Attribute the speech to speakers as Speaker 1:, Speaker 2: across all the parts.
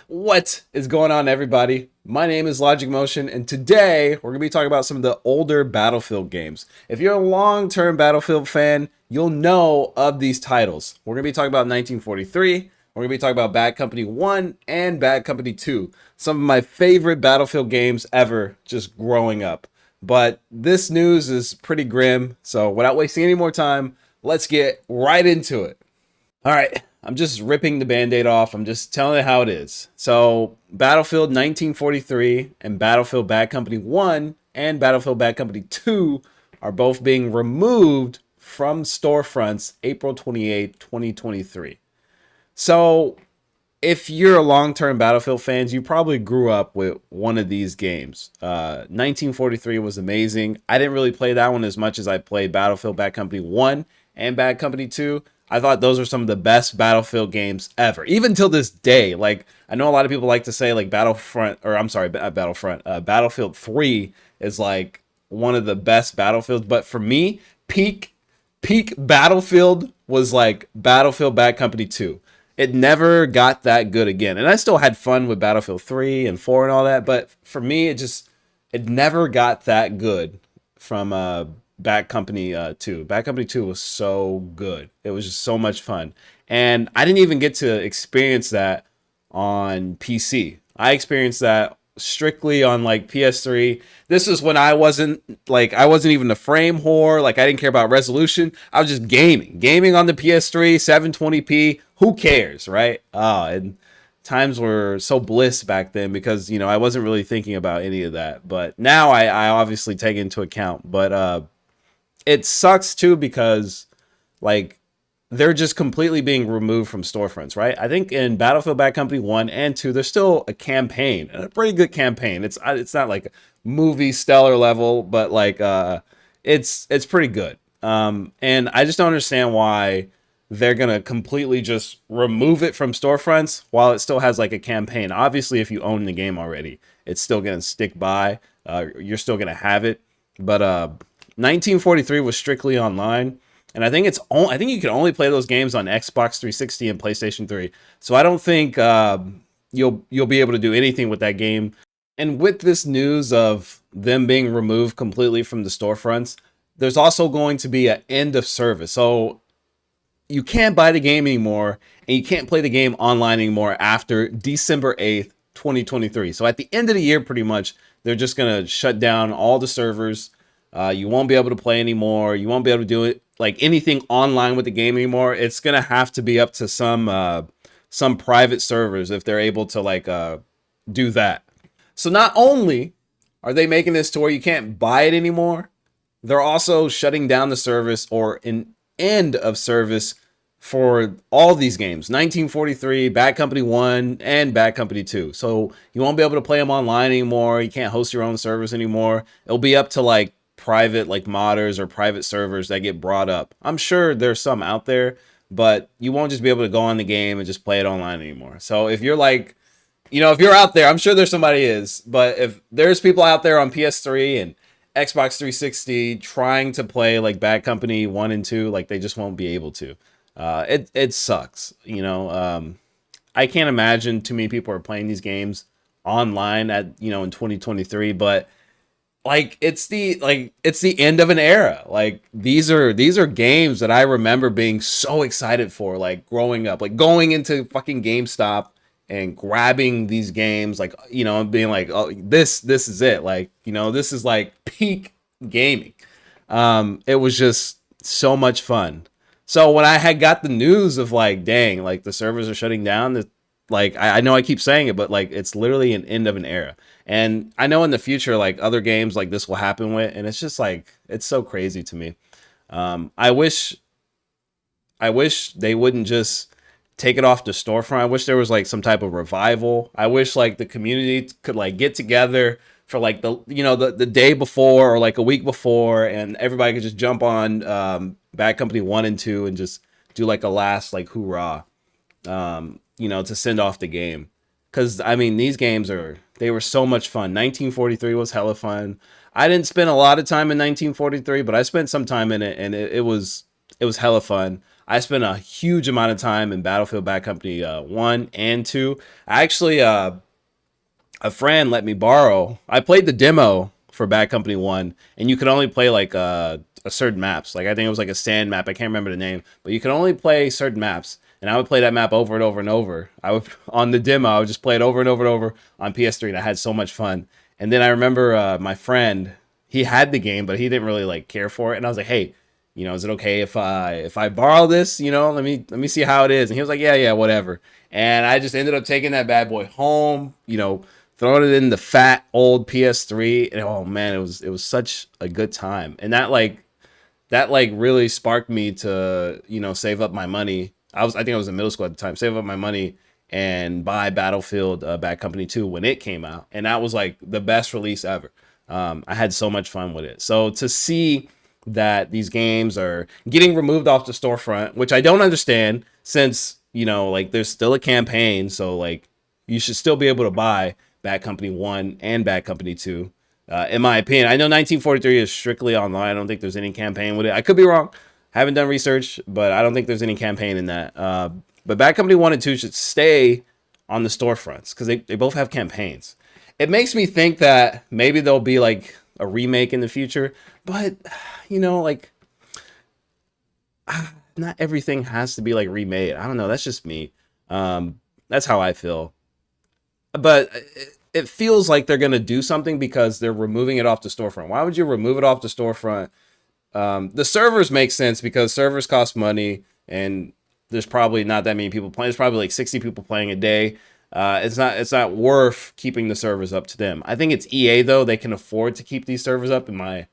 Speaker 1: What is going on, everybody? My name is Logic Motion, and today we're going to be talking about some of the older Battlefield games. If you're a long-term Battlefield fan, you'll know of these titles. We're going to be talking about 1943, we're going to be talking about Bad Company 1 and Bad Company 2. Some of my favorite Battlefield games ever just growing up. But this news is pretty grim, so without wasting any more time, let's get right into it. All right, I'm just ripping the band-aid off. I'm just telling it how it is. So, Battlefield 1943 and Battlefield Bad Company 1 and Battlefield Bad Company 2 are both being removed from storefronts April 28, 2023. So, if you're a long-term Battlefield fans, you probably grew up with one of these games. 1943 was amazing. I didn't really play that one as much as I played Battlefield Bad Company 1 and Bad Company 2. I thought those are some of the best Battlefield games ever, even till this day. Like, I know a lot of people like to say like Battlefield 3 is like one of the best Battlefields, but for me, peak Battlefield was like Battlefield Bad Company 2. It never got that good again. And I still had fun with Battlefield 3 and 4 and all that, but for me it never got that good from Bad Company 2. Bad Company 2 was so good. It was just so much fun. And I didn't even get to experience that on PC. I experienced that strictly on like PS3. This is when I wasn't even a frame whore. Like, I didn't care about resolution. I was just gaming on the PS3, 720p. Who cares, right? And times were so bliss back then because, I wasn't really thinking about any of that. But now I obviously take it into account. But it sucks too because like they're just completely being removed from storefronts, right? I think in Battlefield Bad Company 1 and 2, there's still a campaign, a pretty good campaign. It's not like movie stellar level, but like it's pretty good. And I just don't understand why they're gonna completely just remove it from storefronts while it still has like a campaign. Obviously, if you own the game already, it's still gonna stick by. You're still gonna have it. But 1943 was strictly online, and I think you can only play those games on Xbox 360 and PlayStation 3. So I don't think you'll be able to do anything with that game. And with this news of them being removed completely from the storefronts, there's also going to be an end of service. So you can't buy the game anymore, and you can't play the game online anymore after December 8th, 2023. So at the end of the year, pretty much, they're just going to shut down all the servers. You won't be able to play anymore. You won't be able to do it like anything online with the game anymore. It's going to have to be up to some private servers if they're able to like do that. So not only are they making this to where you can't buy it anymore, they're also shutting down the service or an end of service for all these games, 1943, Bad Company 1, and Bad Company 2. So you won't be able to play them online anymore. You can't host your own servers anymore. It'll be up to like private like modders or private servers that get brought up. I'm sure there's some out there, but you won't just be able to go on the game and just play it online anymore. So if you're like, if you're out there, I'm sure there's somebody is, but if there's people out there on PS3 and Xbox 360 trying to play like Bad Company 1 and 2, like they just won't be able to. It sucks. I can't imagine too many people are playing these games online in 2023, but like it's the end of an era. Like these are games that I remember being so excited for, like growing up, like going into fucking GameStop and grabbing these games, like, and being like, oh, this is it. Like, this is like peak gaming. It was just so much fun. So when I had got the news of like, dang, like the servers are shutting down, like I know I keep saying it, but like it's literally an end of an era. And I know in the future, like other games like this will happen with, and it's just like, it's so crazy to me. I wish they wouldn't just take it off the storefront. I wish there was like some type of revival. I wish like the community could like get together for like the day before or like a week before, and everybody could just jump on Bad Company 1 and 2 and just do like a last like hoorah, to send off the game. Because I mean, these games they were so much fun. 1943 was hella fun. I didn't spend a lot of time in 1943, but I spent some time in it, and it was hella fun. I spent a huge amount of time in Battlefield Bad Company 1 and 2. I actually, a friend let me borrow. I played the demo for Bad Company 1, and you could only play like a certain maps. Like I think it was like a sand map. I can't remember the name, but you could only play certain maps. And I would play that map over and over and over. I would on the demo. I would just play it over and over and over on PS3, and I had so much fun. And then I remember my friend, he had the game, but he didn't really like care for it. And I was like, hey, is it okay if I borrow this? Let me see how it is. And he was like, yeah, whatever. And I just ended up taking that bad boy home. Throwing it in the fat old PS3. And oh man, it was such a good time. And that really sparked me to save up my money. I think I was in middle school at the time. Save up my money and buy Battlefield Bad Company 2 when it came out, and that was like the best release ever. I had so much fun with it. So to see that these games are getting removed off the storefront, which I don't understand, since like there's still a campaign, so like you should still be able to buy Bad Company 1 and Bad Company 2. In my opinion, I know 1943 is strictly online. I don't think there's any campaign with it. I could be wrong. Haven't done research, but I don't think there's any campaign in that. But Bad Company 1 and 2 should stay on the storefronts because they both have campaigns. It makes me think that maybe there'll be like a remake in the future, but like not everything has to be like remade. I don't know. That's just me. That's how I feel. But it feels like they're going to do something because they're removing it off the storefront. Why would you remove it off the storefront? The servers make sense because servers cost money and there's probably not that many people playing. There's probably like 60 people playing a day. It's not worth keeping the servers up to them. I think it's EA though. They can afford to keep these servers up. In my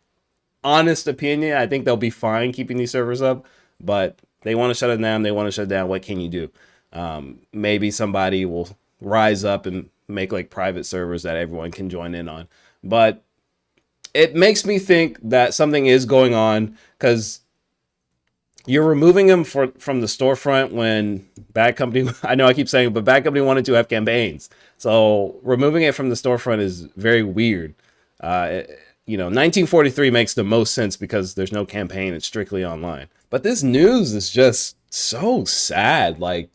Speaker 1: honest opinion, I think they'll be fine keeping these servers up, but they want to shut it down. They want to shut it down. What can you do? Maybe somebody will rise up and make like private servers that everyone can join in on. But it makes me think that something is going on because you're removing them from the storefront when Bad Company, I know I keep saying, but Bad Company wanted to have campaigns. So removing it from the storefront is very weird. 1943 makes the most sense because there's no campaign. It's strictly online. But this news is just so sad. Like,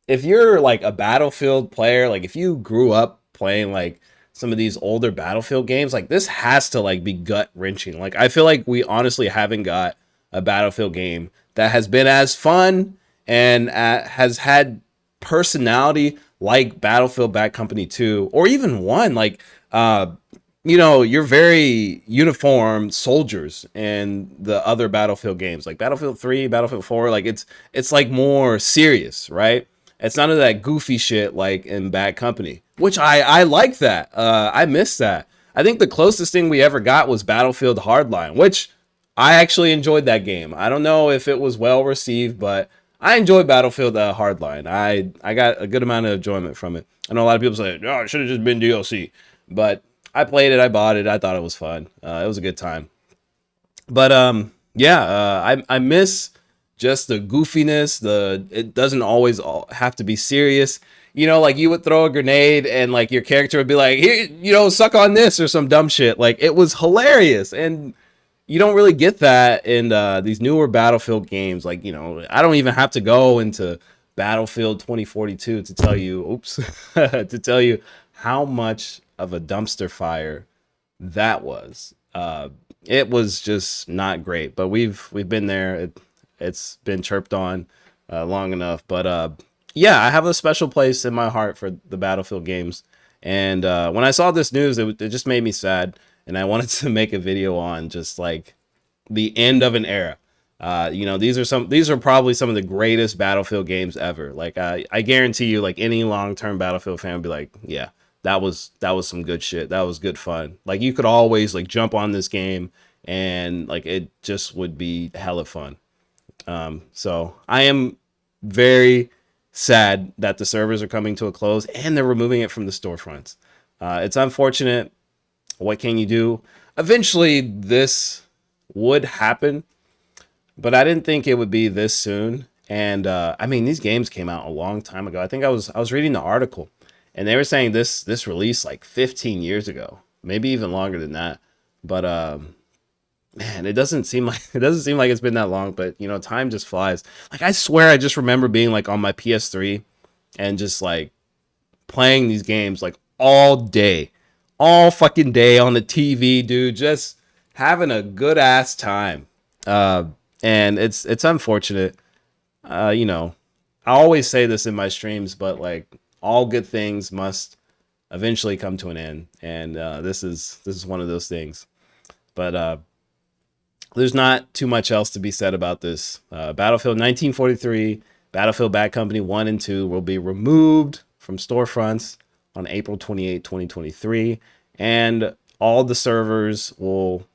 Speaker 1: if you're like a Battlefield player, like if you grew up playing like some of these older Battlefield games, like this has to like be gut wrenching. Like I feel like we honestly haven't got a Battlefield game that has been as fun and has had personality like Battlefield Bad Company 2 or even 1. Like, you're very uniform soldiers in the other Battlefield games, like Battlefield 3, Battlefield 4. Like it's like more serious, right? It's none of that goofy shit like in Bad Company, which I like that. I miss that. I think the closest thing we ever got was Battlefield Hardline, which I actually enjoyed that game. I don't know if it was well received, but I enjoyed Battlefield Hardline. I got a good amount of enjoyment from it. I know a lot of people say, oh, it should have just been DLC. But I played it. I bought it. I thought it was fun. It was a good time. But I miss just the goofiness. It doesn't always have to be serious. Like you would throw a grenade and like your character would be like, here, suck on this or some dumb shit. Like it was hilarious. And you don't really get that in these newer Battlefield games. Like, I don't even have to go into Battlefield 2042 to tell you, to tell you how much of a dumpster fire that was. It was just not great, but we've been there. It's been chirped on long enough, but I have a special place in my heart for the Battlefield games. And when I saw this news, it just made me sad. And I wanted to make a video on just like the end of an era. These are probably some of the greatest Battlefield games ever. Like I guarantee you, like any long-term Battlefield fan would be like, yeah, that was some good shit. That was good fun. Like you could always like jump on this game and like it just would be hella fun. So I am very sad that the servers are coming to a close and they're removing it from the storefronts. It's unfortunate. What can you do? Eventually this would happen, but I didn't think it would be this soon. And these games came out a long time ago. I think I was reading the article and they were saying this released like 15 years ago, maybe even longer than that. But man, it doesn't seem like it's been that long, but you know, time just flies. Like I swear I just remember being like on my PS3 and just like playing these games like all day. All fucking day on the TV, dude, just having a good ass time. Uh and it's unfortunate. You know, I always say this in my streams, but like all good things must eventually come to an end, and this is one of those things. But there's not too much else to be said about this. Battlefield 1943, Battlefield Bad Company 1 and 2 will be removed from storefronts on April 28, 2023, and all the servers there'll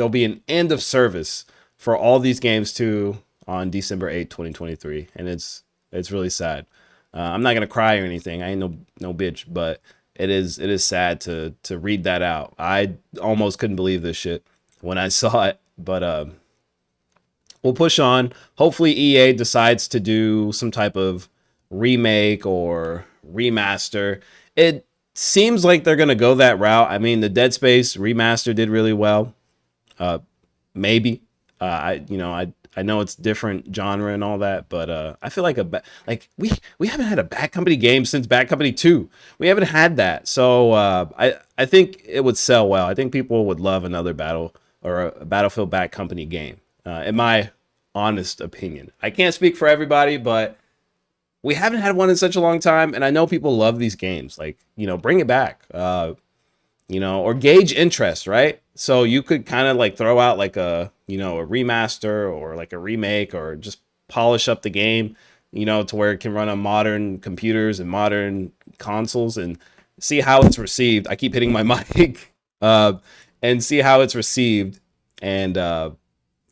Speaker 1: be an end of service for all these games too on December 8th, 2023, and it's really sad. I'm not gonna cry or anything. I ain't no bitch, but it is sad to read that out. I almost couldn't believe this shit when I saw it, but we'll push on. Hopefully EA decides to do some type of remake or remaster. It seems like they're gonna go that route. I mean, the Dead Space remaster did really well. Maybe I know it's different genre and all that, but I feel like we haven't had a Bad Company game since Bad Company 2. We haven't had that, so I think it would sell well. I think people would love another a Battlefield Bad Company game. In my honest opinion, I can't speak for everybody, but we haven't had one in such a long time, and I know people love these games. Like, you know, bring it back. Or gauge interest, right? So you could kind of like throw out like a remaster or like a remake, or just polish up the game, to where it can run on modern computers and modern consoles, and see how it's received. I keep hitting my mic, and see how it's received, and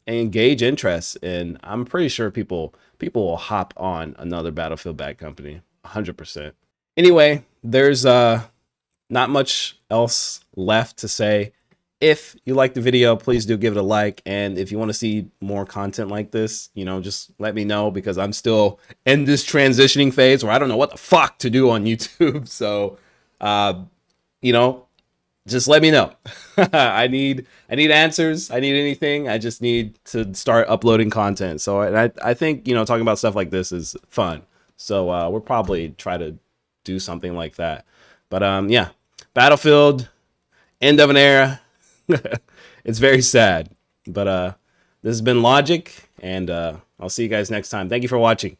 Speaker 1: gauge interest. And I'm pretty sure people will hop on another Battlefield Bad Company 100%. Anyway, there's not much else left to say. If you like the video, please do give it a like. And if you want to see more content like this, just let me know, because I'm still in this transitioning phase where I don't know what the fuck to do on YouTube. So, just let me know. I need answers. I need anything. I just need to start uploading content. So I think, talking about stuff like this is fun. So we'll probably try to do something like that. But yeah, Battlefield, end of an era. It's very sad. But this has been Logic, and I'll see you guys next time. Thank you for watching.